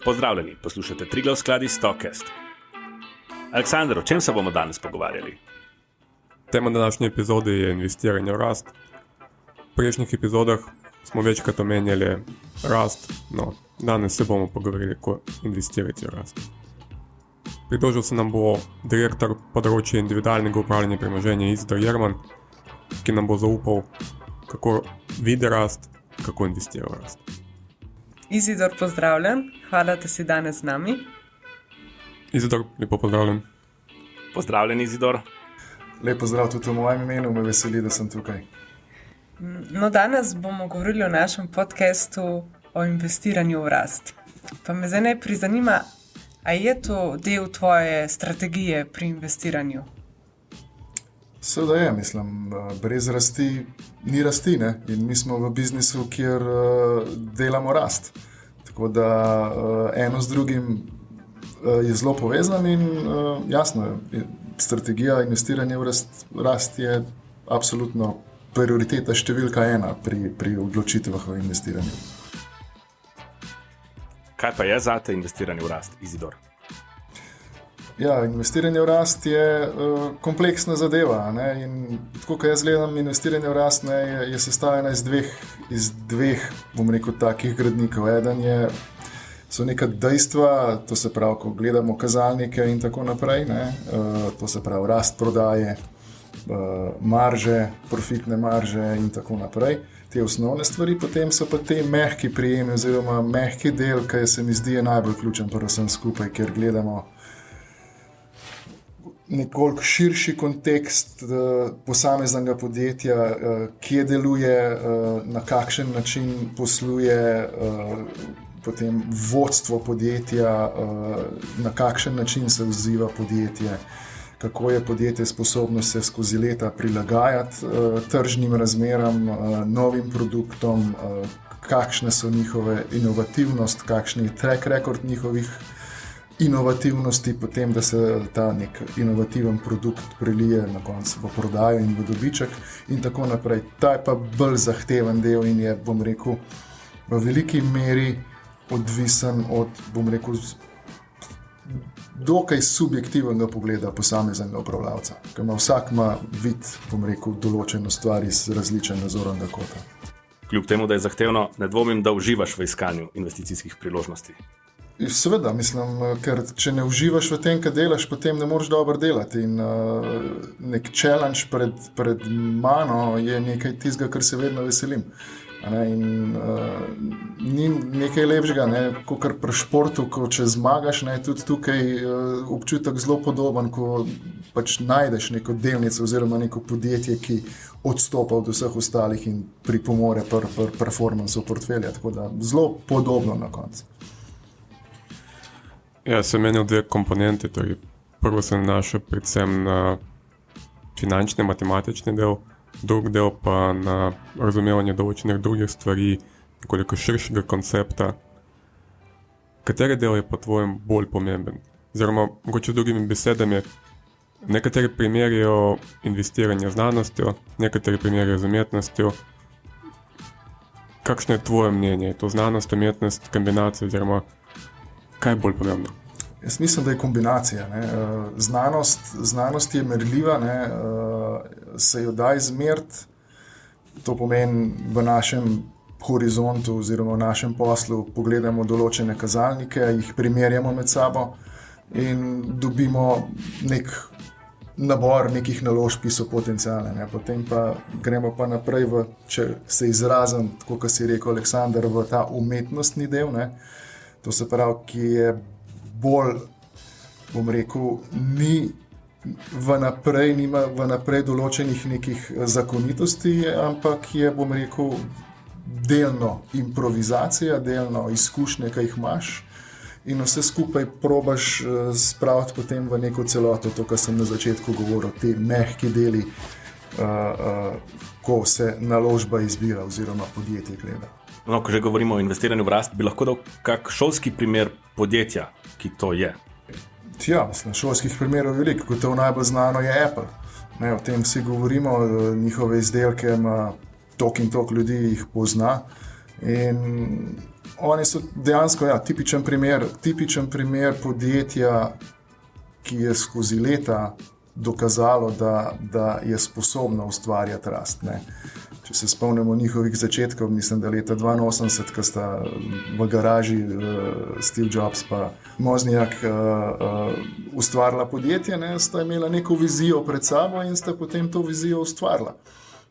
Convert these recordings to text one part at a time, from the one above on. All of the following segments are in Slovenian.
Pozdravljeni, poslušate Triglav skladi Stockcast. Aleksandar, o čem se bomo danes pogovarjali? Tema današnje epizode je investiranje v rast. V prejšnjih epizodah smo večkrat omenjali rast, no, danes se bomo pogovorili, kako investirati v rast. Pridružil se nam bo direktor področja individualnega upravljanja premoženja Izidor Jerman, ki nam bo zaupal, kako vidi rast, kako investira v rast. Izidor, pozdravljen. Hvala, da si danes z nami. Izidor, lepo pozdravljen. Pozdravljen, Izidor. Lep pozdrav tudi v mojem imenu, me veseli, da sem tukaj. No, danes bomo govorili o našem podcastu o investiranju v rast. Pa me zdaj najprej zanima, a je to del tvoje strategije pri investiranju? Seveda je, mislim, brez rasti ni rasti, ne? In mi smo v biznisu, kjer delamo rast. Tako da eno z drugim je zelo povezan in jasno, strategija investiranja v rast je absolutno prioriteta številka 1 pri odločitvah o investiranju. Kaj pa je zate investiranje v rast, Izidor? Ja, investiranje v rast je kompleksna zadeva, ne? In tako, ko jaz gledam investiranje v rast, ne, je sestavljena iz dveh, bom rekel, takih gradnikov. Eden so neka dejstva, to se pravi, ko gledamo kazalnike in tako naprej, ne? To se pravi rast prodaje, marže, profitne marže in tako naprej. Te osnovne stvari, potem so pa te mehki prijemi oziroma mehki del, ki se mi zdi najbolj ključen pri vsem skupaj, ker gledamo nekoliko širši kontekst posameznega podjetja, kje deluje, na kakšen način posluje, potem vodstvo podjetja, na kakšen način se odziva podjetje, kako je podjetje sposobno se skozi leta prilagajati tržnim razmeram, novim produktom, kakšne so njihove inovativnost, kakšen je track record njihovih inovativnosti, potem da se ta nek inovativen produkt prelije na koncu v prodajo in v dobiček in tako naprej. Ta je pa bolj zahteven del in je, bom rekel, v veliki meri odvisen od, bom rekel, dokaj subjektivnega pogleda posameznega upravljavca, ker vsak ima vid, bom rekel, določeno stvari z različnega zornega kota. Kljub temu, da je zahtevno, ne dvomim, da uživaš v iskanju investicijskih priložnosti. Seveda, mislim, ker če ne uživaš v tem, kar delaš, potem ne moreš dobro delati in nek challenge pred mano je nekaj tistega, kar se vedno veselim. In ni nekaj lepšega, ne, kakor pri športu, ko če zmagaš, ne, tudi tukaj občutek zelo podoben, ko pač najdeš neko delnico oziroma neko podjetje, ki odstopa od vseh ostalih in pripomore pri performansu portfelja, tako da zelo podobno na koncu. Ja, sem menil dve komponente, torej prvo se nanaša predvsem na finančni, matematični del, drug del pa na razumevanje določenih drugih stvari, nekoliko širšega koncepta. Kateri del je po tvojem bolj pomemben? Oziroma, mogoče z drugimi besedami, nekateri primerjajo investiranje z znanostjo, nekateri primerjajo z umetnostjo. Kakšno je tvoje mnenje? Je to znanost, umetnost, kombinacija oziroma kaj je bolj pomembno? Jaz mislim, da je kombinacija. Ne? Znanost je merljiva, ne? Se jo da izmeriti. To pomeni v našem horizontu oziroma v našem poslu pogledamo določene kazalnike, jih primerjamo med sabo in dobimo nek nabor nekih naložb, ki so potencialne. Ne? Potem pa gremo pa naprej, če se izrazim, tako kot si rekel Aleksandar, v ta umetnostni del, ne? To se pravi, ki je bolj, bom rekel, nima vnaprej določenih nekih zakonitosti, ampak je, bom rekel, delno improvizacija, delno izkušnje, ki jih imaš in vse skupaj probaš spraviti potem v neko celoto, to, kar sem na začetku govoril, te mehki deli, ko se naložba izbira oziroma podjetje gleda. No, ko že govorimo o investiranju v rast, bi lahko dal kak šolski primer podjetja, ki to je? Ja, mislim, šolskih primerov je veliko, kot to najbolj znano je Apple. Ne, o tem vsi govorimo, njihove izdelke ima toliko in toliko ljudi jih pozna in Oni so dejansko tipičen primer podjetja, ki je skozi leta dokazalo, da je sposobno ustvarjati rast. Ne. Če se spomnimo njihovih začetkov, mislim, da leta 82, ko sta v garaži Steve Jobs pa Wozniak ustvarila podjetje, ne, sta imela neko vizijo pred sabo in sta potem to vizijo ustvarila.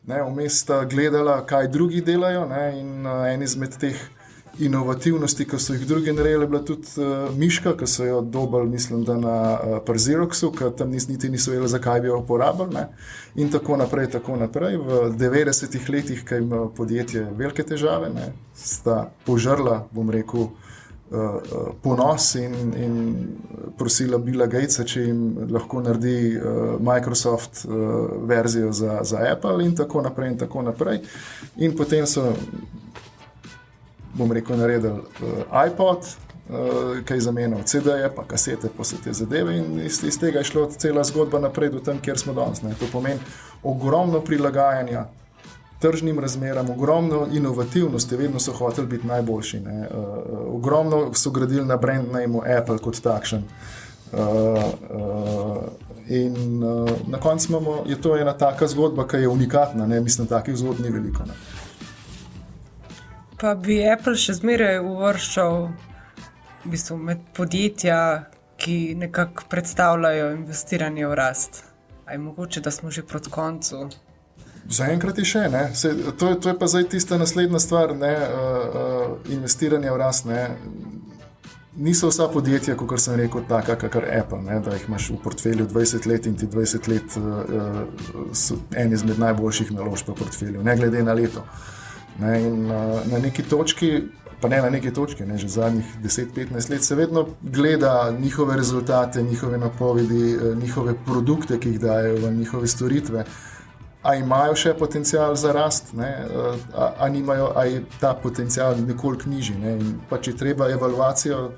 Vmes sta gledala, kaj drugi delajo, ne, in en izmed teh inovativnosti, ki so jih drugi naredili, je bila tudi miška, ki so jo dobili, mislim, da na pri Xeroxu, ki tam niti niso vedeli, zakaj bi jo uporabili, ne? In tako naprej, tako naprej. V 90-ih letih, ko ima podjetje velike težave, ne, sta požrla, bom rekel, ponos in prosila Billa Gatesa, če jim lahko naredi Microsoft verzijo za Apple in tako naprej in tako naprej. In potem so, bom rekel, naredili iPod, ki je zamenjal CD-je, pa kasete, pa vse te zadeve in iz tega je šlo cela zgodba naprej do tam, kjer smo danes. To pomeni ogromno prilagajanja tržnim razmeram, ogromno inovativnosti, vedno so hoteli biti najboljši. Ogromno so gradili na brand nameu Apple kot takšen. In na koncu je to ena taka zgodba, ki je unikatna, ne? Mislim, takih zgodb ni veliko. Ne? Pa bi Apple še zmeraj uvrščal v bistvu med podjetja, ki nekako predstavljajo investiranje v rast. A je mogoče, da smo že proti koncu? Zaenkrat je še, ne. To je pa zdaj tista naslednja stvar, ne, investiranje v rast. Ne. Niso vsa podjetja, kot sem rekel, taka, kakor Apple, ne, da jih imaš v portfelju 20 let in ti 20 let so en izmed najboljših naložb v portfelju, ne glede na leto. Ne, in na neki točki, pa ne na neki točki, ne, že zadnjih 10-15 let se vedno gleda njihove rezultate, njihove napovedi, njihove produkte, ki jih dajo v njihove storitve. A imajo še potencial za rast, ne? A je ta potencial nekoliko nižji. Ne? In pa če treba evaluacijo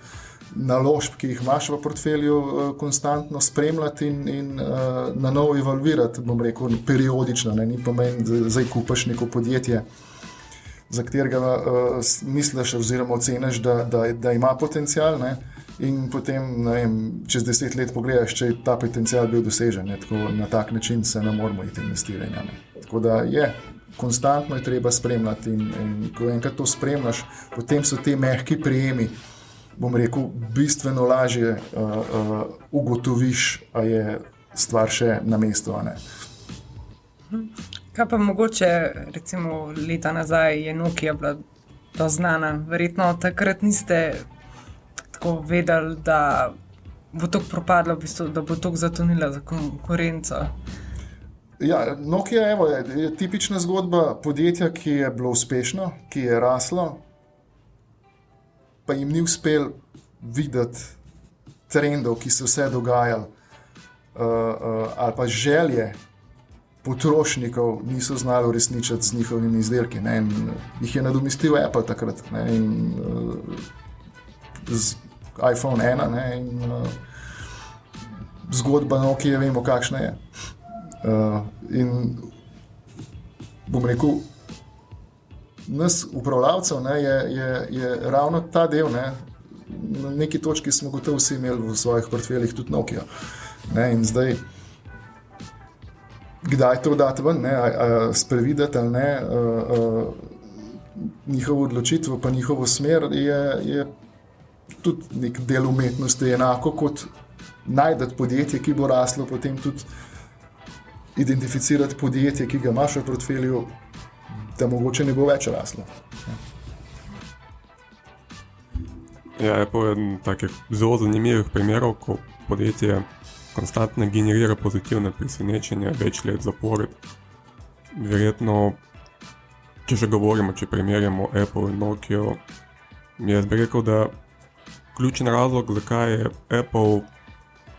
naložb, ki jih imaš v portfelju, konstantno spremljati in na novo evaluirati, bom rekel, periodično. Ne? Ni pomen, da zdaj kupaš neko podjetje, za katerega misliš oziroma oceniš, da ima potencial, ne? In potem, ne vem, čez 10 let pogledaš, če je ta potencial bil dosežen. Ne? Tako, na tak način se ne moramo iti investiranja. Ne? Tako da konstantno je treba spremljati in ko enkrat to spremljaš, potem so te mehki prijemi, bom rekel, bistveno lažje ugotoviš, a je stvar še na mestu, a ne. Kaj pa mogoče, recimo leta nazaj je Nokia bila doznana. Verjetno takrat niste tako vedeli, da bo tako propadlo, v bistvu, da bo tako zatonila za konkurenco. Ja, Nokia je tipična zgodba podjetja, ki je bilo uspešno, ki je raslo, pa jim ni uspel videti trendov, ki so se dogajali, ali pa želje potrošnikov niso znali uresničiti z njihovimi izdelki. Ne? In jih je nadomestil Apple takrat. Ne? In z iPhone 1, ne? In zgodba Nokia, vemo, kakšna je. In bom rekel, nas upravljavcev, ne, je ravno ta del, ne, na neki točki smo gotovo vsi imeli v svojih portfeljih tudi Nokia. Ne, in zdaj, kdaj to dati ven, ne, sprevideti ali ne, njihovo odločitev pa njihovo smer je tudi nek del umetnosti, enako kot najdeti podjetje, ki bo raslo, potem tudi identificirati podjetje, ki ga imaš v portfelju, da mogoče ne bo več raslo. Ja, je pa eden takih zelo zanimivih primerov, ko podjetje konstantno generira pozitivne presenečenja več let zapored. Verjetno, če že govorimo, če primerjamo Apple in Nokia, jaz bi rekel, da ključni razlog, zakaj je Apple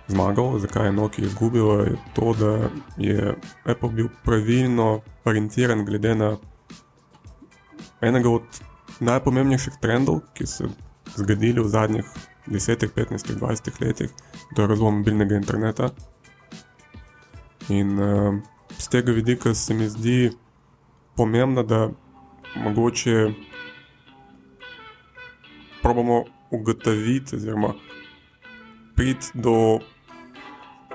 zmagal, zakaj je Nokia izgubila, je to, da je Apple bil pravilno orientiran glede na enega od najpomembnejših trendov, ki se zgodili v zadnjih 10, 15, 20 letih, to je razvoj mobilnega interneta. In z tega vidika se mi zdi pomembno, da mogoče probamo ugotoviti oziroma priti do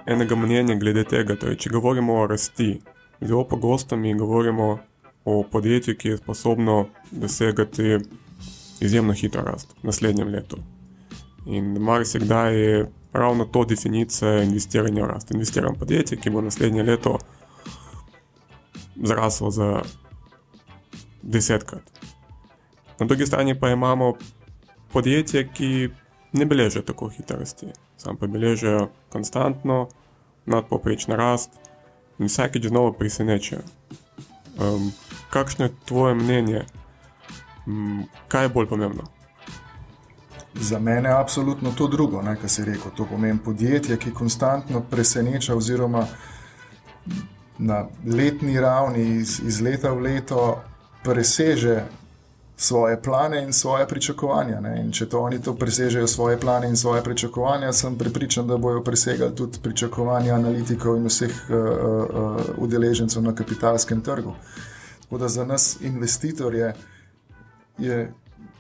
enega mnenja glede tega. Torej, če govorimo o rasti, zelo pogosto mi govorimo o podjetju, ki je sposobno dosegati izjemno hitro rast v naslednjem letu. In marsikdaj je ravno to definicija investiranja v rast. Investiram v podjetje, ki bo naslednje leto zraslo za 10-krat. Na drugi strani pa imamo podjetje, ki ne beležijo tako hitre rasti, samo pa beležijo konstantno nadpovprečno rast in vsakič znova presenečajo. Kakšno je tvoje mnenje? Kaj je bolj pomembno? Za mene je absolutno to drugo, kar si rekel. To pomeni podjetje, ki konstantno preseneča oziroma na letni ravni iz leta v leto preseže svoje plane in svoje pričakovanja. In če to oni to presežejo svoje plane in svoje pričakovanja, sem prepričan, da bojo presegali tudi pričakovanja analitikov in vseh udeležencev na kapitalskem trgu. Tako da za nas investitorje je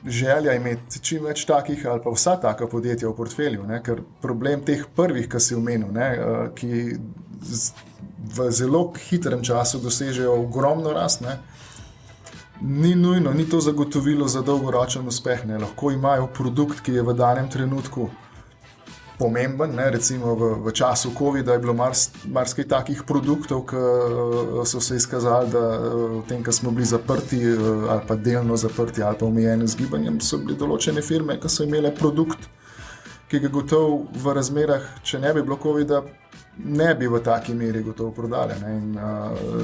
želja imeti čim več takih ali pa vsa taka podjetja v portfelju, ker problem teh prvih, ki si omenil, ki v zelo hitrem času dosežejo ogromno rast, ni nujno, ni to zagotovilo za dolgoročen uspeh. Lahko imajo produkt, ki je v danem trenutku pomemben, recimo v času COVID-a je bilo marsikaj takih produktov, ki so se izkazali, da v tem, ko smo bili zaprti ali pa delno zaprti ali pa omejeni z gibanjem, so bili določene firme, ki so imele produkt, ki ga gotovo v razmerah, če ne bi bilo COVID-a, ne bi v taki meri gotovo prodali.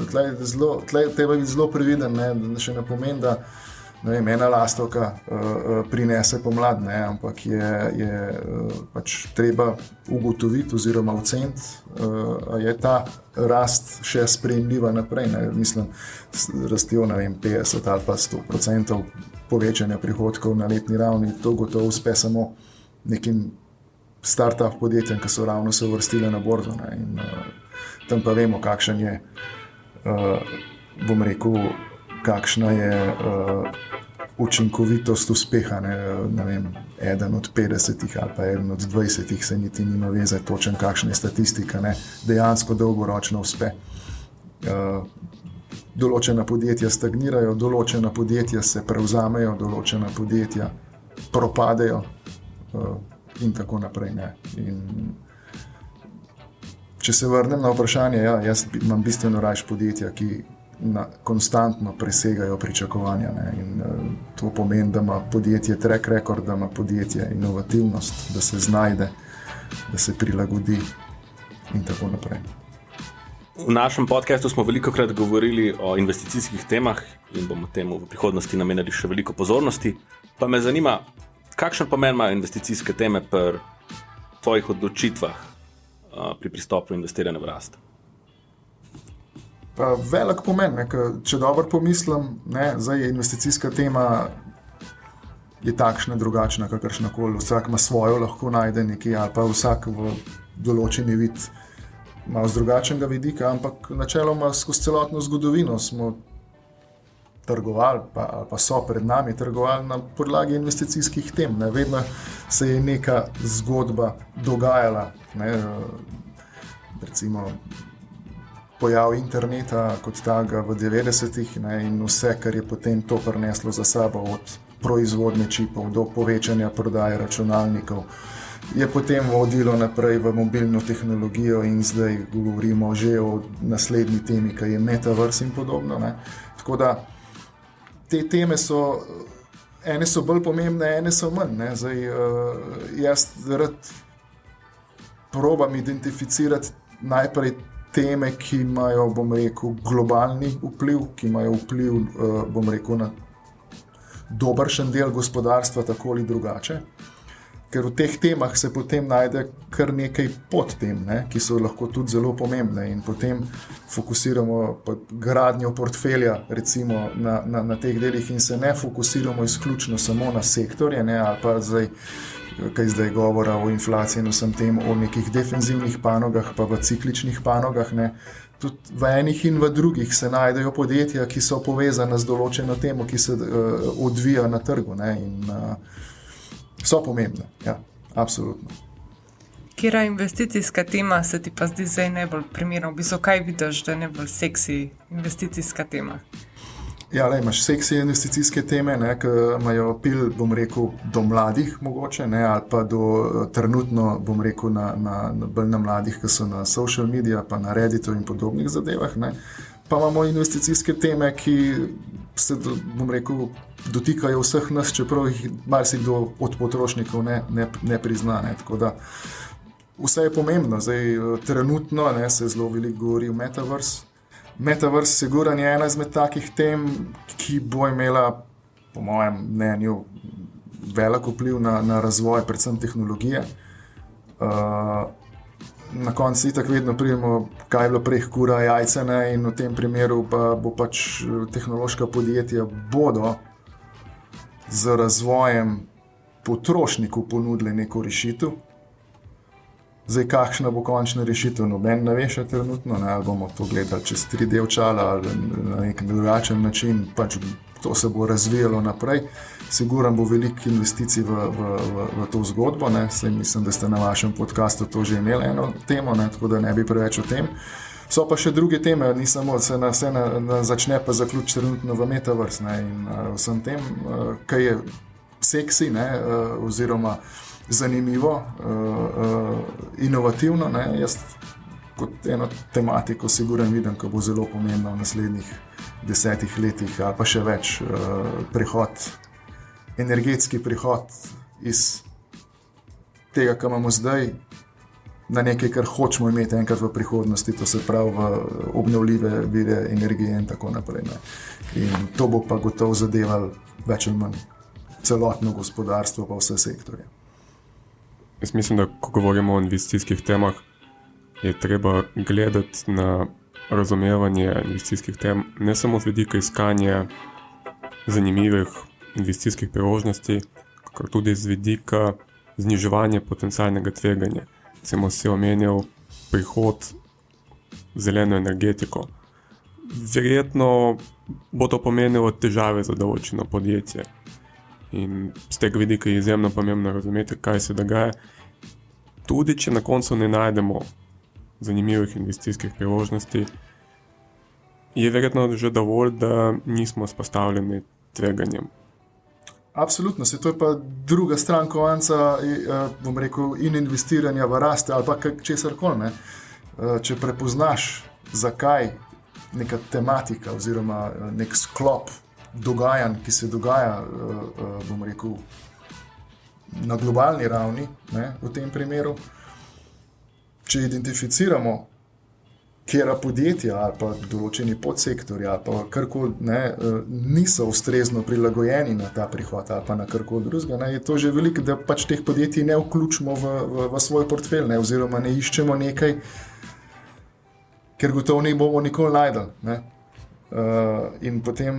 Treba biti zelo previden, da še ne pomeni, da ena lastovka prinese pomlad, ampak je pač treba ugotoviti oziroma oceniti, je ta rast še sprejemljiva naprej. Mislim, rastijo 50 ali pa 100% povečanja prihodkov na letni ravni, to gotovo uspe samo nekim start-up podjetjem, ki so ravno se uvrstile na borzo. In tam pa vemo, kakšen je, bom rekel, kakšna je učinkovitost uspeha. Ne vem, eden od 50 ali pa eden od 20 se niti nima veze, točen kakšna je statistika. Dejansko dolgoročno uspe. Določena podjetja stagnirajo, določena podjetja se prevzamejo, določena podjetja propadejo in tako naprej. In če se vrnem na vprašanje, jaz imam bistveno rajš podjetja, ki konstantno presegajo pričakovanja. In to pomeni, da ima podjetje track record, da ima podjetje inovativnost, da se znajde, da se prilagodi in tako naprej. V našem podcastu smo velikokrat govorili o investicijskih temah in bomo temu v prihodnosti namenili še veliko pozornosti. Pa me zanima, kakšen pomen imajo investicijske teme pri tvojih odločitvah pri pristopu investiranja v rast? Pa velik pomen, če dobro pomislim, zdaj je investicijska tema je takšna, drugačna, kakršnakoli. Vsak ima svojo, lahko najde nekaj, ali pa vsak v določeni vid malo z drugačnega vidika, ampak načeloma skozi celotno zgodovino smo trgovali, pa so pred nami trgovali na podlagi investicijskih tem. Vedno se je neka zgodba dogajala. Recimo pojav interneta kot takega v 90-ih in vse, kar je potem to prineslo za sabo, od proizvodnje čipov do povečanja prodaje računalnikov, je potem vodilo naprej v mobilno tehnologijo in zdaj govorimo že o naslednji temi, ki je metaverse in podobno. Tako da te teme so, ene so bolj pomembne, ene so manj. Zdaj, jaz rad probam identificirati najprej teme, ki imajo, bom rekel, globalni vpliv, ki imajo vpliv, bom rekel, na dobršen del gospodarstva, tako ali drugače. Ker v teh temah se potem najde kar nekaj podtem, ki so lahko tudi zelo pomembne in potem fokusiramo gradnjo portfelja recimo na teh delih in se ne fokusiramo izključno samo na sektorje, ali pa zdaj govora o inflaciji in vsem tem, o nekih defenzivnih panogah pa v cikličnih panogah. Tudi v enih in v drugih se najdejo podjetja, ki so povezana z določeno temo, ki se odvija na trgu. In so pomembne, ja, absolutno. Kera investicijska tema se ti pa zdi zdaj najbolj primerna? V bistvu, kaj vidiš, da je najbolj seksi investicijska tema? Ja, imaš seksi investicijske teme, ki imajo apel, bom rekel, do mladih mogoče, ali pa do trenutno, bom rekel, bolj na mladih, ki so na social media, pa na Redditu in podobnih zadevah. Pa imamo investicijske teme, ki se, bom rekel, dotikajo vseh nas, čeprav jih marsikdo od potrošnikov ne prizna. Tako da vse je pomembno. Zdaj, trenutno se zelo veliko govori o Metaverse. Metaverse sigurno je ena izmed takih tem, ki bo imela, po mojem mnenju, velik vpliv na razvoj, predvsem tehnologije. Na koncu itak vedno pridemo, kaj je bilo prej kura jajce, in v tem primeru pa bo pač tehnološka podjetja bodo z razvojem potrošniku ponudili neko rešitev. Zdaj, kakšna bo končna rešitev, noben ne ve še trenutno, ali bomo to gledali čez 3D očala ali na nek drugačen način, pač to se bo razvijalo naprej. Sigurno bo veliko investicij v to zgodbo, Saj mislim, da ste na vašem podcastu to že imeli eno temo, tako da ne bi preveč o tem. So pa še druge teme, ni samo se začne pa zaključi trenutno v Metaverse in vsem tem, kaj je seksi, oziroma zanimivo, inovativno. Jaz kot eno tematiko sigurno vidim, ko bo zelo pomembno v naslednjih 10 letih ali pa še več energetski prihod iz tega, kar imamo zdaj, na nekaj, kar hočemo imeti enkrat v prihodnosti, to se pravi v obnovljive vire energije in tako naprej. In to bo pa gotovo zadevalo več ali manj celotno gospodarstvo pa vse sektorje. Jaz mislim, da ko govorimo o investicijskih temah, je treba gledati na razumevanje investicijskih tem ne samo z vidika iskanja zanimivih investicijskih priložnosti, kakor tudi z vidika zniževanja potencialnega tveganja. Recimo si omenjal prihod v zeleno energetiko. Verjetno bo to pomenilo težave za določeno podjetje. In z tega vidika je izjemno pomembno razumeti, kaj se dogaja. Tudi, če na koncu ne najdemo zanimivih investicijskih priložnosti, je verjetno že dovolj, da nismo izpostavljeni tveganjem. Absolutno, to je pa druga stran kovanca, bom rekel, in investiranja v rast ali pa česarkoli. Če prepoznaš, zakaj neka tematika oziroma nek sklop dogajanj, ki se dogaja, bom rekel, na globalni ravni, v tem primeru, če identificiramo, kjera podjetja ali pa določeni podsektorji ali pa karkoli niso ustrezno prilagojeni na ta prihod ali pa na karkoli drugega, je to že veliko, da pač teh podjetij ne vključimo v svoj portfelj, oziroma ne iščemo nekaj, ker gotovo ne bomo nikoli najdeli. In potem,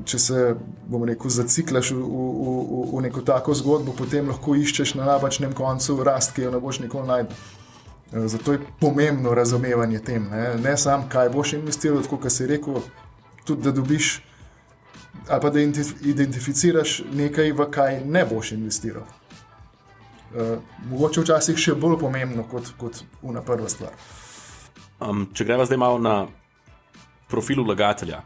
če se, bom rekel, zaciklaš v neko tako zgodbo, potem lahko iščeš na napačnem koncu rast, ki jo ne boš nikoli najdel. Zato je pomembno razumevanje tem. Ne samo, kaj boš investiral, tako kot si rekel, tudi da dobiš ali pa da identificiraš nekaj, v kaj ne boš investiral. Mogoče včasih še bolj pomembno kot una prva stvar. Če greva zdaj malo na profilu vlagatelja.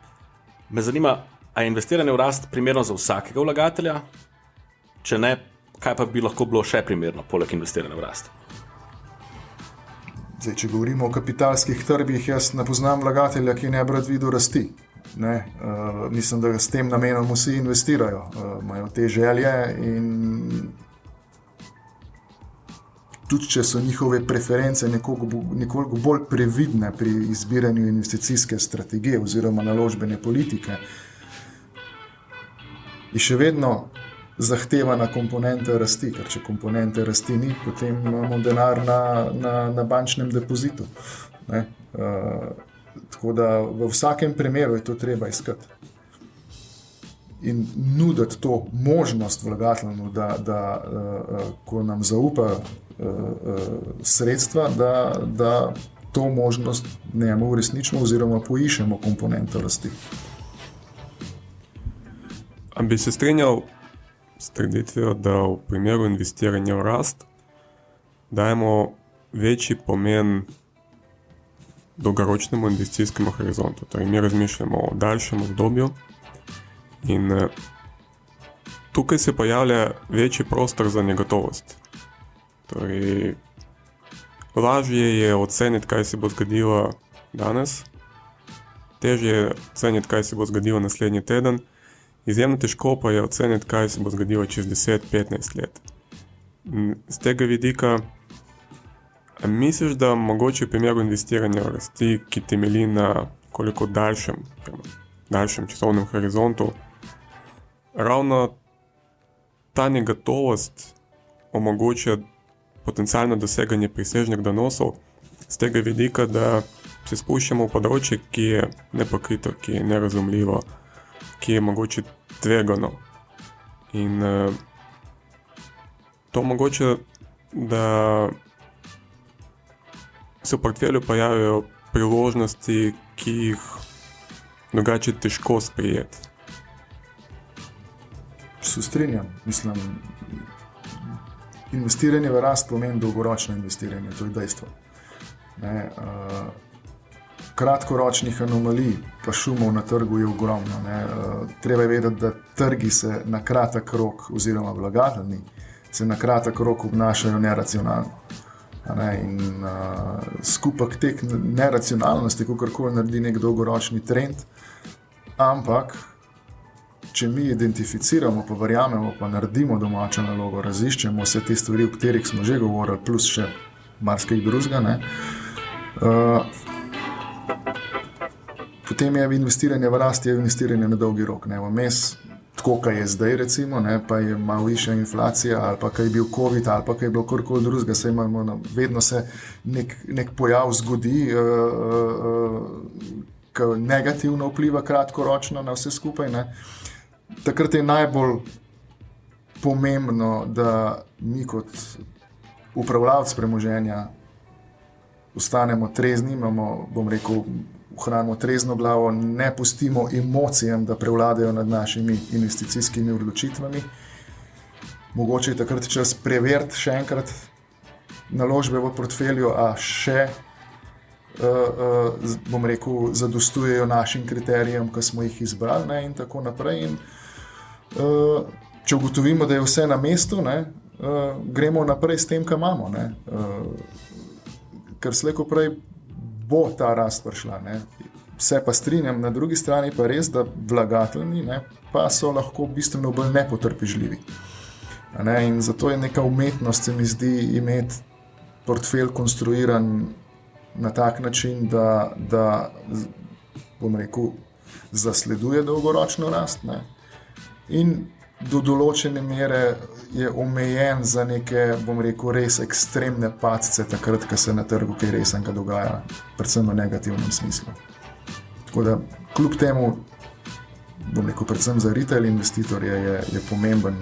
Me zanima, a je investiranje v rast primerno za vsakega vlagatelja? Če ne, kaj pa bi lahko bilo še primerno, poleg investiranja v rast? Zdaj, če govorimo o kapitalskih trgih, jaz ne poznam vlagatelja, ki ne bi rad videl rasti. Mislim, da s tem namenom vsi investirajo. Imajo te želje in tudi če so njihove preference nekoliko bolj previdne pri izbiranju investicijske strategije oziroma naložbene politike, je še vedno zahtevana komponenta rasti, ker če komponente rasti ni, potem imamo denar na bančnem depozitu. Tako da v vsakem primeru je to treba iskati. In nuditi to možnost vlagatelju, da ko nam zaupa sredstva, da to možnost njemu uresničimo oziroma poiščemo komponento rasti. A bi se strinjal s trditvijo, da v primeru investiranja v rast dajemo večji pomen dolgoročnemu investicijskemu horizontu. Torej, mi razmišljamo o daljšem obdobju in tukaj se pojavlja večji prostor za negotovost. Torej, lažje je oceniti, kaj se bo zgodilo danes, težje je oceniti, kaj se bo zgodilo naslednji teden, izjemno težko pa je oceniti, kaj se bo zgodilo čez 10-15 let. Z tega vidika, misliš, da mogoče v primeru investiranja v rasti, ki temelji na koliko daljšem časovnem horizontu, ravno ta negotovost omogoča potencialno doseganje presežnih donosov z tega vidika, da se spuščamo v področje, ki je nepokrito, ki je nerazumljivo, ki je mogoče tvegano. In to omogoča, da se v portfelju pojavijo priložnosti, ki jih drugače težko sprejeti. Se strinjam, mislim, investiranje v rast pomeni dolgoročno investiranje, to je dejstvo. Kratkoročnih anomalij pa šumov na trgu je ogromno. Treba je vedeti, da trgi se na kratek rok, oziroma vlagatelji se na kratek rok obnašajo neracionalno. In skupek teh neracionalnosti, kakorkoli naredi nek dolgoročni trend, ampak če mi identificiramo, pa verjamemo, pa naredimo domačo nalogo, raziščemo vse te stvari, o katerih smo že govorili, plus še marsikaj drugega, potem je investiranje v rast, je investiranje na dolgi rok. Vmes, tako kaj je zdaj recimo, pa je malo višja inflacija, ali pa kaj je bil COVID, ali pa kaj je bilo karkoli drugega, vedno se nek pojav zgodi, ki negativno vpliva kratkoročno na vse skupaj. Takrat je najbolj pomembno, da mi kot upravljavci premoženja ostanemo trezni, ohranimo trezno glavo, ne pustimo emocijam, da prevladajo nad našimi investicijskimi odločitvami. Mogoče je takrat čas preveriti še enkrat naložbe v portfelju, a še zadostujejo našim kriterijem, ki smo jih izbrali, in tako naprej. In če ugotovimo, da je vse na mestu, gremo naprej s tem, kar imamo. Ker slej ko prej bo ta rast prišla. Vse pa strinjam, na drugi strani pa res, da vlagatelji pa so lahko bistveno bolj nepotrpežljivi. In zato je neka umetnost, se mi zdi, imeti portfelj konstruiran na tak način, da zasleduje dolgoročno rast, in do določene mere je omejen za neke, res ekstremne padce, takrat, ko se na trgu kaj resenega dogaja, predvsem v negativnem smislu. Tako da, kljub temu, predvsem za retail investitorje je pomemben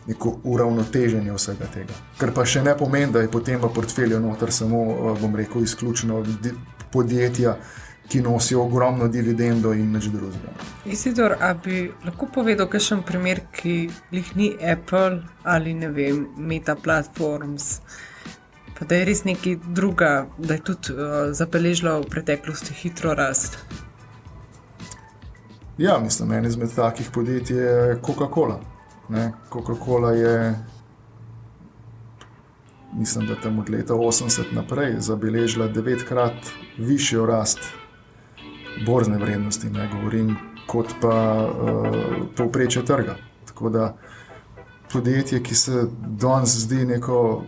neko uravnoteženje vsega tega. Kar pa še ne pomeni, da je potem v portfelju noter samo, izključno podjetja, ki nosijo ogromno dividendo in nič drugega. Isidor, a bi lahko povedal kakšen primer, ki jih ni Apple ali Meta Platforms, pa da je res nekaj druga, da je tudi zabeležila v preteklosti hitro rast? Ja, mislim, en izmed takih podjetij je Coca-Cola. Coca-Cola je, mislim, da tam od leta 80 naprej zabeležila 9-krat višjo rast borzne vrednosti, govorim, kot pa povprečje trga. Tako da podjetje, ki se danes zdi neko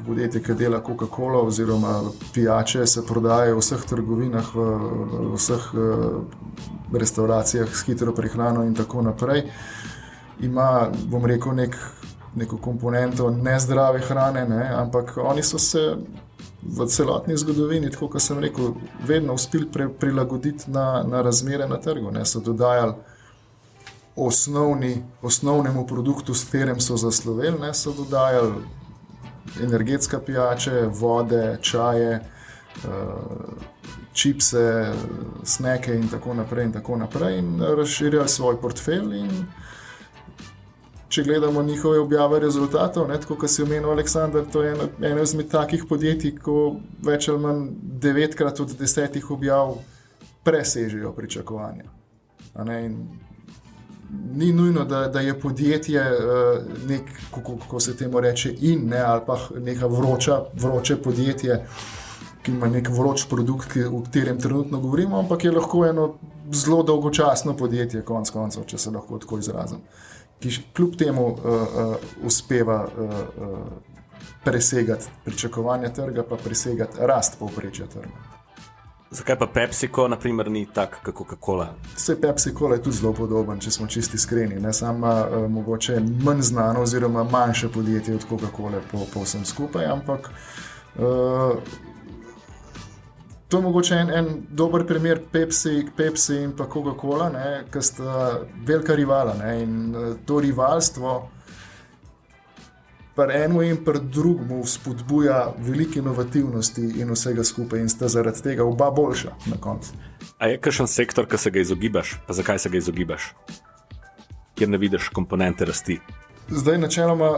podjetje, ki dela Coca-Cola oziroma pijače, se prodajajo v vseh trgovinah, v vseh restauracijah s hitro prehrano in tako naprej, ima, neko komponento nezdrave hrane, ampak oni so se v celotni zgodovini, tako kot sem rekel, vedno uspeli prilagoditi na razmere na trgu. So dodajali osnovnemu produktu, s katerim so zasloveli, so dodajali energetska pijače, vode, čaje, čipse, sneke in tako naprej in razširjali svoj portfelj. In če gledamo njihove objave rezultatov, tako kot si omenil, Aleksandar, to je eno izmed takih podjetij, ko več ali manj 9krat od 10 objav presežejo pričakovanja. Ni nujno, da je podjetje nek, kako se temu reče, ali pa neka vroče podjetje, ki ima nek vroč produkt, o katerem trenutno govorimo, ampak je lahko eno zelo dolgočasno podjetje, konec koncev, če se lahko tako izrazim, ki kljub temu uspeva presegati pričakovanja trga, pa presegati rast povprečja trga. Zakaj pa PepsiCo, na primer, ni tak kot Coca-Cola? Vse PepsiCo je tudi zelo podoben, če smo čisti iskreni. Samo mogoče manj znano oziroma manjše podjetje od Coca-Cola po vsem skupaj, ampak to je mogoče en dober primer Pepsi in pa Coca-Cola, ki sta velika rivala. In to rivalstvo pri eno in pri drugemu spodbuja veliko inovativnosti in vsega skupaj in sta zaradi tega oba boljša na koncu. A je kakšen sektor, ki se ga izogibaš? Pa zakaj se ga izogibaš? Kjer ne vidiš komponente rasti? Zdaj načeloma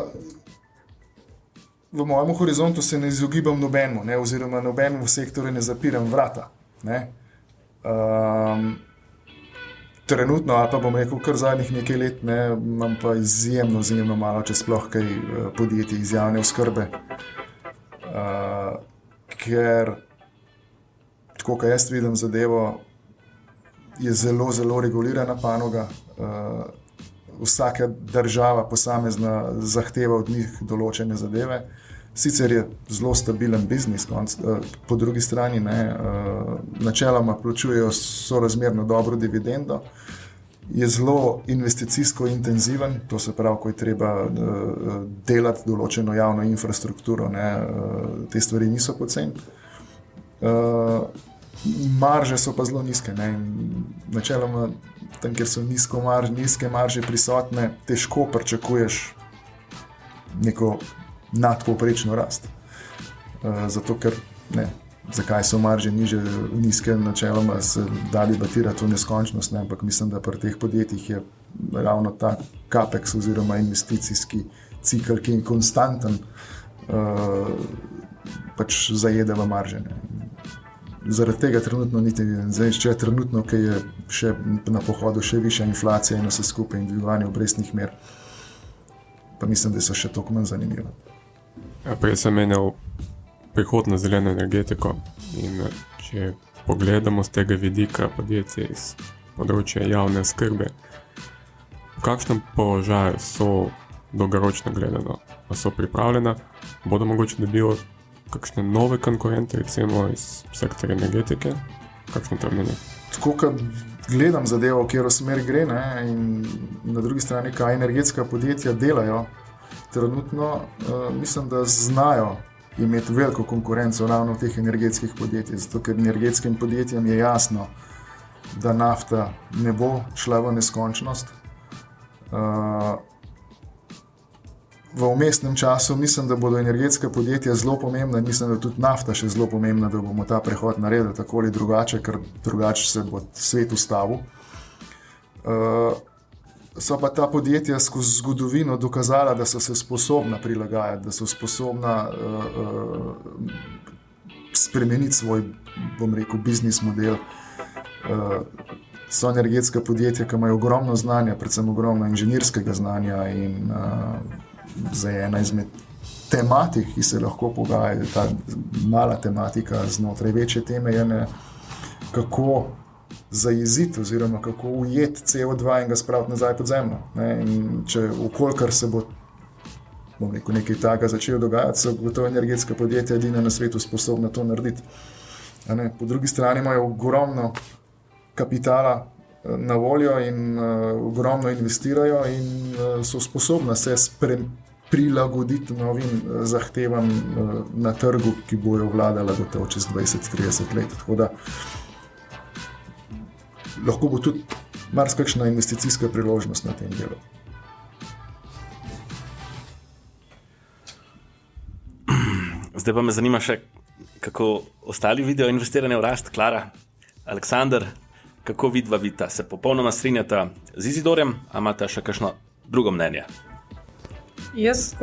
v mojem horizontu se ne izogibam nobenemu, oziroma nobenemu sektorju ne zapiram vrata. Trenutno, ali pa bom rekel, kar zadnjih nekaj let, imam pa izjemno malo, če sploh kaj podjetij iz javne oskrbe, ker, tako kot jaz vidim zadevo, je zelo regulirana panoga. Vsaka država posamezna zahteva od njih določene zadeve. Sicer je zelo stabilen biznis, po drugi strani načeloma plačujejo sorazmerno dobro dividendo, je zelo investicijsko intenziven, to se pravi, ko je treba delati določeno javno infrastrukturo, te stvari niso poceni. Marže so pa zelo nizke, načeloma tam, kjer so nizke marže prisotne, težko pričakuješ neko nadpovprečno rast. Zato, ker zakaj so marže nizke, načeloma se da debatirati v neskončnost, ampak mislim, da pri teh podjetjih je ravno ta capex oziroma investicijski cikl, ki je konstanten, pač zajede v marže. Zaradi tega trenutno niti zdaj, če je trenutno, ki je še na pohodu še višja inflacija in vse skupaj in dvigovanje obrestnih mer, pa mislim, da so še toliko manj zanimive. Prej sem menil prihod na zeleno energetiko in če pogledamo z tega vidika podjetje iz področja javne skrbe, v kakšnem položaju so dolgoročno gledano, a so pripravljena, bodo mogoče dobilo kakšne nove konkurente, recimo iz sektorja energetike, kakšno to mnenje? Tako, kad gledam zadevo, v katero smer gre, in na drugi strani, kaj energetska podjetja delajo, trenutno mislim, da znajo imeti veliko konkurenco ravno v teh energetskih podjetjih, zato ker energetskim podjetjem je jasno, da nafta ne bo šla v neskončnost. V vmesnem času mislim, da bodo energetska podjetja zelo pomembna, mislim, da tudi nafta še zelo pomembna, da bomo ta prehod naredili tako ali drugače, ker drugače se bo svet ustavil. So pa ta podjetja skozi zgodovino dokazala, da so se sposobna prilagajati, da so sposobna spremeniti svoj, bom rekel, biznis model. So energetska podjetja, ki imajo ogromno znanja, predvsem ogromno inženirskega znanja in za ena izmed tematik, ki se lahko pogaja, ta mala tematika znotraj večje teme je kako zajeziti oziroma kako ujeti CO2 in ga spraviti nazaj pod zemljo. In če okolikor se bo, bom rekel, nekaj takega začelo dogajati, so gotovo energetska podjetja edina na svetu sposobna to narediti. Po drugi strani imajo ogromno kapitala na voljo in ogromno investirajo in so sposobna se prilagoditi novim zahtevam na trgu, ki bojo vladala gotovo čez 20-30 let. Tako da lahko bo tudi marsikakšna investicijska priložnost na tem delu. Zdaj pa me zanima še, kako ostali vidijo investiranje v rast, Klara, Aleksandar, kako vidita se popolnoma strinjata z Izidorjem, a imata še kakšno drugo mnenje? Jaz,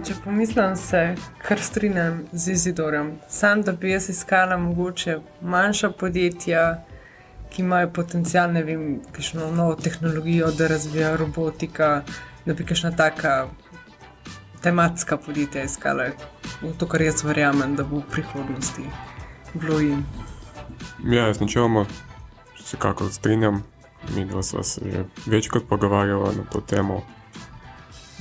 če pomislim, se kar strinjam z Izidorjem. Sam, da bi jaz iskala mogoče manjša podjetja, ki imajo potencial, ne vem, kakšno novo tehnologijo, da razvijajo robotika, da bi kakšna taka tematska podjetja iskala. V to, kar jaz verjamem, da bo v prihodnosti bilo in. Ja, jaz načeloma vsekakor strinjam. Mi dva sva se že večkrat pogovarjala na to temo.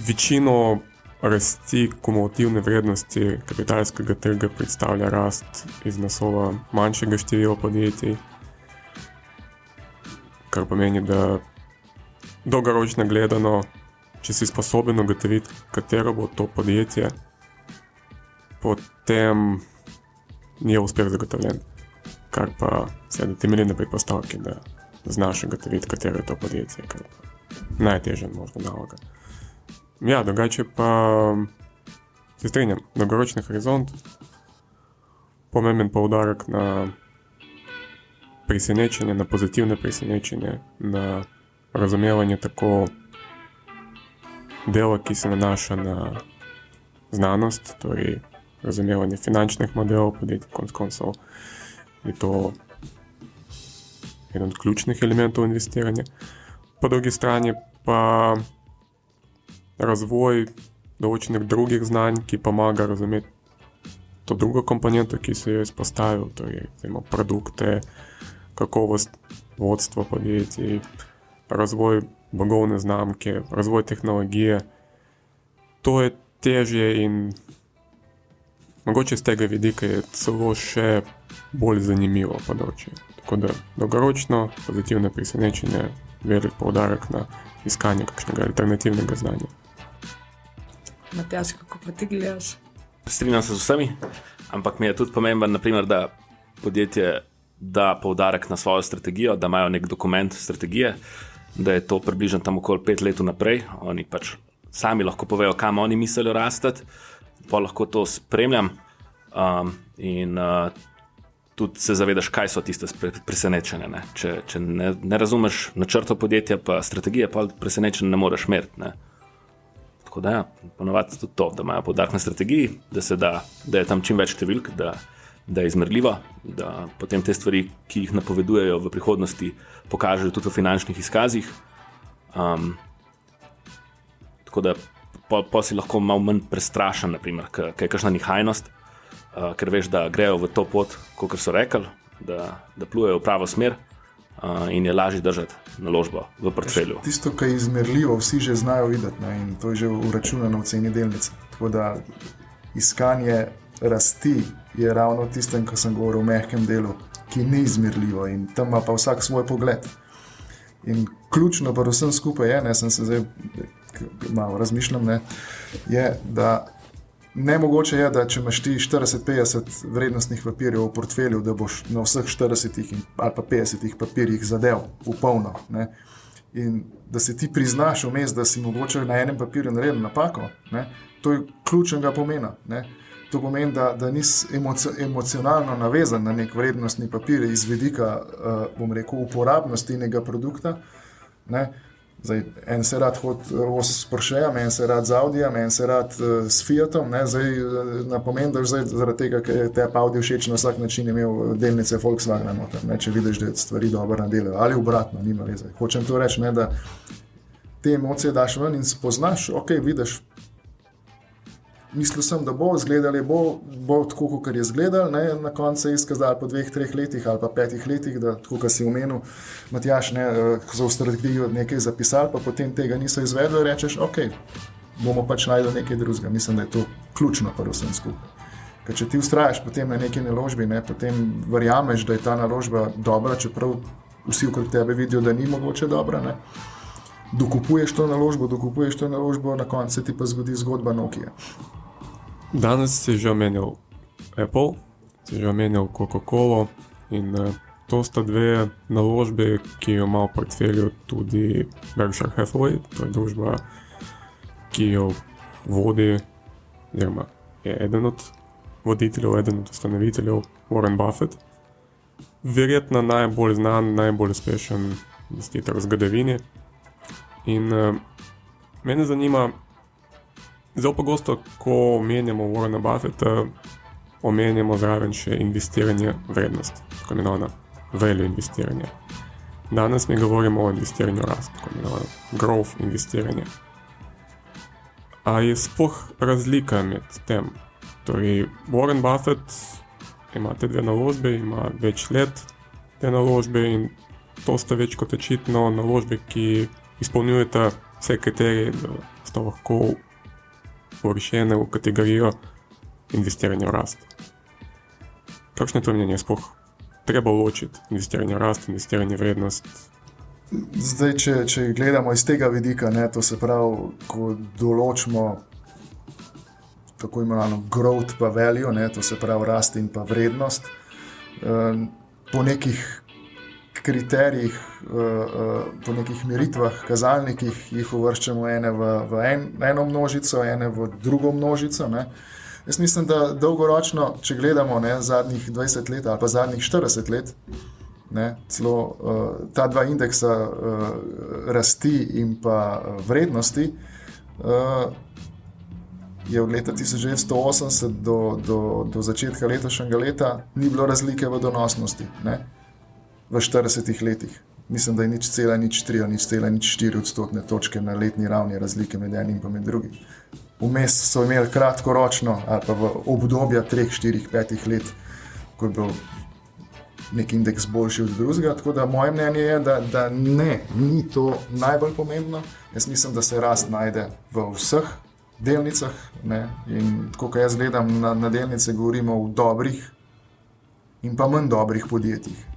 Večino rasti kumulativne vrednosti kapitalskega trga predstavlja rast iz naslova manjšega števila podjetij, kar pomeni, da dolgoročno gledano, če si sposoben ugotoviti, katero bo to podjetje, potem je uspeh zagotovljen. Kar pa seveda temelji na predpostavki, da znaš ugotoviti, katero je to podjetje, kar pa najtežja možna naloga. Ja, drugače pa se strinjam, dolgoročni horizont, pomemben poudarek na presenečenje, na pozitivne presenečenje, na razumevanje tako dela, ki se nanaša na znanost, torej razumevanje finančnih modelov podjetij, konec koncev je to eden od ključnih elementov investiranja. Po drugi strani pa razvoj določenih drugih znanj, ki pomaga razumeti to drugo komponento, ki se jo izpostavil, torej produkte, kakovost vodstva podjetij, razvoj blagovne znamke, razvoj tehnologije. To je težje in mogoče z tega vidika je celo še bolj zanimivo področje. Tako da dolgoročno pozitivne presenečenje, velik poudarek na iskanje kakšnega alternativnega znanja. Matjaž, kako pa ti gledaš? Strinjam se z vsemi, ampak mi je tudi pomemben, naprimer, da podjetje da poudarek na svojo strategijo, da imajo nek dokument strategije, da je to približno tam okoli 5 let naprej. Oni pač sami lahko povejo, kam oni mislijo rastati, pa lahko to spremljam in tudi se zavedaš, kaj so tiste presenečenja. Ne? Če ne razumeš načrtov podjetja, pa strategije, pa presenečenja ne moreš meriti. Ne? Tako da ja, ponovadi tudi to, da imajo poudarek na strategiji, da je tam čim več številk, da je izmerljivo, da potem te stvari, ki jih napovedujejo v prihodnosti, pokažejo tudi v finančnih izkazih. Tako da pa si lahko malo manj prestrašen, naprimer, kaj je kakšna nihajnost, ker veš, da grejo v to pot, kakor so rekli, da plujejo v pravo smer in je lažje držati naložbo v portfelju. Tisto, kar je izmerljivo, vsi že znajo videti, ne? In to je že uračunano v ceni delnice. Tako da iskanje rasti je ravno tistem, ko sem govoril o mehkem delu, ki ni izmerljivo in tam ima pa vsak svoj pogled. In ključno pa vsem skupaj je, ne, sem se zdaj malo razmišljam, ne, je, da nemogoče je, da če imaš ti 40-50 vrednostnih papirjev v portfelju, da boš na vseh 40 ali pa 50 papirjih zadev v polno. Ne. In da se ti priznaš vmes, da si mogoče na enem papirju naredil napako, ne, to je ključnega pomena. Ne. To pomeni, da nisi emocionalno navezan na nek vrednostni papir iz vidika, bom rekel, uporabnosti nekega produkta. Ne. Zdaj, en se rad hodi s Porschejem, en se rad z Audijem, en se rad s Fiatom. Ne. Zdaj, napomeni, da zdaj zaradi tega, ker je te Audi všeč na vsak način imel delnice Volkswagena noter, ne, če vidiš, da je stvari dobro nadelajo. Ali obratno, nima veze. Hočem to reči, ne, da te emocije daš ven in spoznaš, ok, vidiš, mislil sem, da bo izgledali, bo tako, kot je izgledal, ne, na koncu se je izkazalo po 2-3 letih ali pa 5 letih, da tako, kot si omenil, Matjaž, ne, ko so v strategiji nekaj zapisali, pa potem tega niso izvedli, rečeš, ok, bomo pač najdel nekaj drugega. Mislim, da je to ključno pa vsem skupaj. Ker če ti ustrajaš potem na neki naložbi, ne, potem verjameš, da je ta naložba dobra, čeprav vsi okrog tebe vidijo, da ni mogoče dobra, ne. Dokupuješ to naložbo, na koncu se ti pa zgodi zgodba Nokia. Danes si že omenil Apple, si že omenil Coca-Colo in to sta dve naložbe, ki jo ima v portfelju tudi Berkshire Hathaway, to je družba, ki jo vodi, oziroma je eden od voditeljev, eden od ustanoviteljev, Warren Buffett. Verjetno najbolj znan, najbolj uspešen investitor v zgodovini. In mene zanima, zelo pogosto, ko omenjamo Warrena Buffetta, omenjamo zraven še investiranje vrednosti, tako imenovano value investiranje. Danes mi govorimo o investiranju rast, tako imenovano growth investiranje. A je sploh razlika med tem? Torej, Warren Buffett ima te dve naložbe, ima več let te naložbe in to sta več kot očitno naložbe, ki izpolnjujeta vse kriterije, da sta lahko uvrščene v kategorijo investiranja v rast. Kakšno je to mnenje? Sploh treba ločiti investiranje v rast, investiranje v vrednost? Zdaj, če gledamo iz tega vidika, ne, to se pravi, ko določimo tako imenovano growth pa value, ne, to se pravi rast in pa vrednost, po nekih kriterijih, po nekih meritvah, kazalnikih jih uvrščamo ene v eno množico, ene v drugo množico. Ne. Jaz mislim, da dolgoročno, če gledamo zadnjih 20 let ali pa zadnjih 40 let, celo ta dva indeksa rasti in pa vrednosti je od leta 1980 do začetka letošnjega leta ni bilo razlike v donosnosti, v 40 letih. Mislim, da je 0,03 ali 0,04 odstotne točke na letni ravni razlike med enim in pa med drugim. Vmes so imeli kratkoročno ali pa v obdobja 3, 4, 5 let, ko je bil nek indeks boljši od drugega, tako da moje mnenje je, da ni to najbolj pomembno. Jaz mislim, da se rast najde v vseh delnicah, in tako, ko jaz gledam na delnice, govorimo o dobrih in pa manj dobrih podjetjih.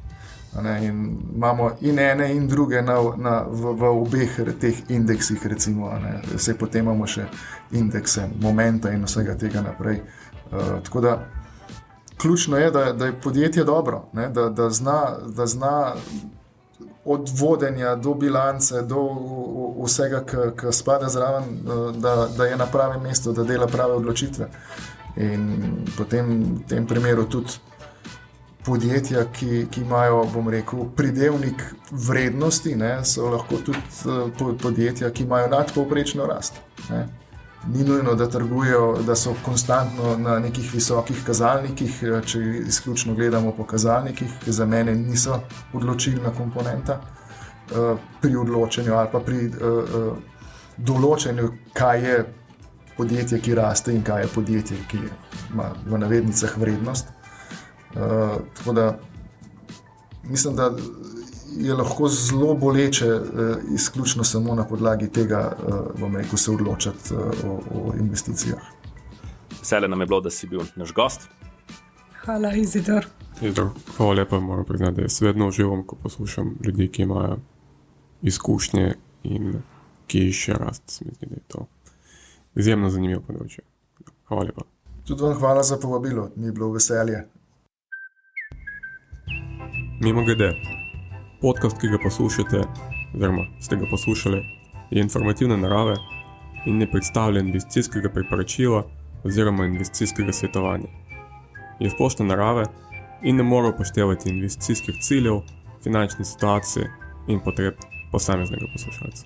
In imamo in ene in druge v obeh teh indeksih, recimo, vse potem imamo še indekse momenta in vsega tega naprej. Tako da ključno je, da je podjetje dobro, da zna od vodenja do bilance, do vsega, ki spada zraven, da je na pravem mestu, da dela prave odločitve. In potem v tem primeru tudi podjetja, ki imajo, bom rekel, pridevnik vrednosti, so lahko tudi podjetja, ki imajo nadpovprečno rast. Ni nujno, da trgujejo, da so konstantno na nekih visokih kazalnikih, če izključno gledamo po kazalnikih, ki za mene niso odločilna komponenta pri odločanju ali pa pri določanju, kaj je podjetje, ki raste in kaj je podjetje, ki ima v navednicah vrednost. Tako da mislim, da je lahko zelo boleče izključno samo na podlagi tega, bom rekel, se odločati o investicijah. Veselje nam je bilo, da si bil naš gost. Hvala, Izidor. Hvala lepa, moram priznati, da jaz vedno uživam, ko poslušam ljudi, ki imajo izkušnje in ki iščejo rast. Se mi zdi, da je to izjemno zanimivo področje. Hvala lepa. Tudi vam hvala za povabilo, mi je bilo veselje. Mimogrede, podcast, ki ga poslušate, oziroma ste ga poslušali, je informativne narave in ne predstavlja investicijskega priporočila oziroma investicijskega svetovanja. Je splošne narave in ne more upoštevati investicijskih ciljev, finančne situacije in potreb posameznega poslušalca.